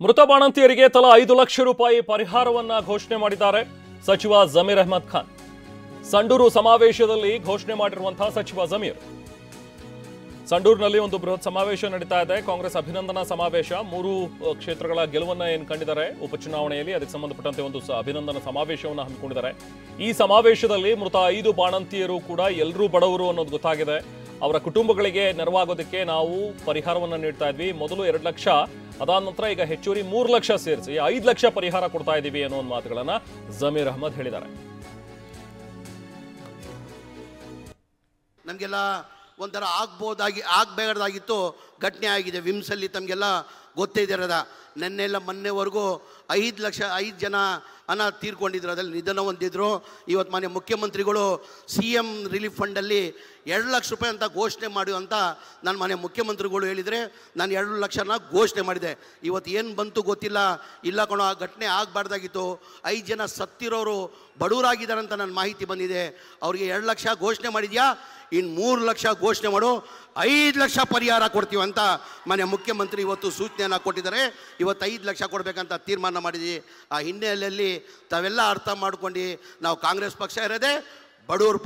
ಮೃತ ಬಾಣಂತಿಯರಿಗೆ ತಲಾ 5 ಲಕ್ಷ ರೂಪಾಯಿ ಪರಿಹಾರವನ್ನ ಘೋಷಣೆ ಮಾಡಿದ್ದಾರೆ ಸಚಿವ ಜಮೀರ್ ಅಹ್ಮದ್ ಖಾನ್. ಸಂಡೂರು ಸಮಾವೇಶದಲ್ಲಿ ಘೋಷಣೆ ಮಾಡಿರುವಂತಹ ಸಚಿವ ಜಮೀರ್. ಸಂಡೂರಿನಲ್ಲಿ ಒಂದು ಬೃಹತ್ ಸಮಾವೇಶ ನಡೀತಾ ಇದೆ. ಕಾಂಗ್ರೆಸ್ ಅಭಿನಂದನಾ ಸಮಾವೇಶ. 3 ಕ್ಷೇತ್ರಗಳ ಗೆಲುವನ್ನ ಕಂಡಿದ್ದಾರೆ ಉಪಚುನಾವಣೆಯಲ್ಲಿ. ಅದಕ್ಕೆ ಸಂಬಂಧಪಟ್ಟಂತೆ ಒಂದು ಅಭಿನಂದನಾ ಸಮಾವೇಶವನ್ನು ಹಮ್ಮಿಕೊಂಡಿದ್ದಾರೆ. ಈ ಸಮಾವೇಶದಲ್ಲಿ ಮೃತ 5 ಬಾಣಂತಿಯರು ಕೂಡ ಎಲ್ಲರೂ ಬಡವರು ಅನ್ನೋದು ಗೊತ್ತಾಗಿದೆ. ಅವರ ಕುಟುಂಬಗಳಿಗೆ ನೆರವಾಗೋದಕ್ಕೆ ನಾವು ಪರಿಹಾರವನ್ನು ನೀಡ್ತಾ ಇದ್ವಿ. ಮೊದಲು 2 ಲಕ್ಷ, ಅದಾದ ನಂತರ ಈಗ ಹೆಚ್ಚುವರಿ 3 ಲಕ್ಷ ಸೇರಿಸಿ 5 ಲಕ್ಷ ಪರಿಹಾರ ಕೊಡ್ತಾ ಇದ್ದೀವಿ ಅನ್ನೋ ಒಂದು ಮಾತುಗಳನ್ನ ಜಮೀರ್ ಅಹ್ಮದ್ ಹೇಳಿದ್ದಾರೆ. ನಮಗೆಲ್ಲ ಒಂಥರ ಆಗಬೇಕಾಗಿತ್ತು, ಘಟನೆ ಆಗಿದೆ. ವಿಮ್ಸಲ್ಲಿ ತಮಗೆಲ್ಲ ಗೊತ್ತೇ ಇದಿರದ. ನೆನ್ನೆಲ್ಲ ಮೊನ್ನೆವರೆಗೂ 5 ಜನ ತೀರ್ಕೊಂಡಿದ್ರು, ಅದ್ರಲ್ಲಿ ನಿಧನ ಹೊಂದಿದ್ರು. ಇವತ್ತು ಮಾನ್ಯ ಮುಖ್ಯಮಂತ್ರಿಗಳು CM ರಿಲೀಫ್ ಫಂಡಲ್ಲಿ 2 ಲಕ್ಷ ರೂಪಾಯಿ ಅಂತ ಘೋಷಣೆ ಮಾಡಿ ಅಂತ ನಾನು ಮಾನ್ಯ ಮುಖ್ಯಮಂತ್ರಿಗಳು ಹೇಳಿದರೆ ನಾನು 2 ಲಕ್ಷನ ಘೋಷಣೆ ಮಾಡಿದೆ. ಇವತ್ತು ಏನು ಬಂತು ಗೊತ್ತಿಲ್ಲ. ಇಲ್ಲ ಕಣೋ, ಆ ಘಟನೆ ಆಗಬಾರ್ದಾಗಿತ್ತು. 5 ಜನ ಸತ್ತಿರೋರು ಬಡವರಾಗಿದ್ದಾರೆ ಅಂತ ನನ್ನ ಮಾಹಿತಿ ಬಂದಿದೆ. ಅವ್ರಿಗೆ 2 ಲಕ್ಷ ಘೋಷಣೆ ಮಾಡಿದ್ಯಾ, ಇನ್ನು 3 ಲಕ್ಷ ಘೋಷಣೆ ಮಾಡು, 5 ಲಕ್ಷ ಪರಿಹಾರ ಕೊಡ್ತೀವಿ ಅಂತ ಮಾನ್ಯ ಮುಖ್ಯಮಂತ್ರಿ ಇವತ್ತು ಸೂಚನೆಯನ್ನು ಕೊಟ್ಟಿದ್ದಾರೆ. ಇವತ್ತು 5 ಲಕ್ಷ ಕೊಡಬೇಕಂತ ತೀರ್ಮಾನ ಮಾಡಿದ್ವಿ. ಆ ಹಿನ್ನೆಲೆಯಲ್ಲಿ ತಾವೆಲ್ಲ ಅರ್ಥ ಮಾಡ್ಕೊಂಡು ನಾವು ಕಾಂಗ್ರೆಸ್ ಪಕ್ಷ ಇರೋದೇ ಬಡವ್ರ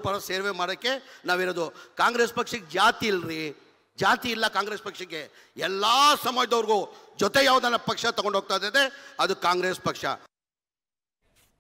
ಪರ ಸೇವೆ ಮಾಡೋಕ್ಕೆ ನಾವಿರೋದು. ಕಾಂಗ್ರೆಸ್ ಪಕ್ಷಕ್ಕೆ ಜಾತಿ ಇಲ್ಲರಿ, ಜಾತಿ ಇಲ್ಲ ಕಾಂಗ್ರೆಸ್ ಪಕ್ಷಕ್ಕೆ. ಎಲ್ಲ ಸಮಾಜದವ್ರಿಗೂ ಜೊತೆ ಯಾವುದನ್ನ ಪಕ್ಷ ತಗೊಂಡು ಹೋಗ್ತಾ ಇದೆ ಅದು ಕಾಂಗ್ರೆಸ್ ಪಕ್ಷ.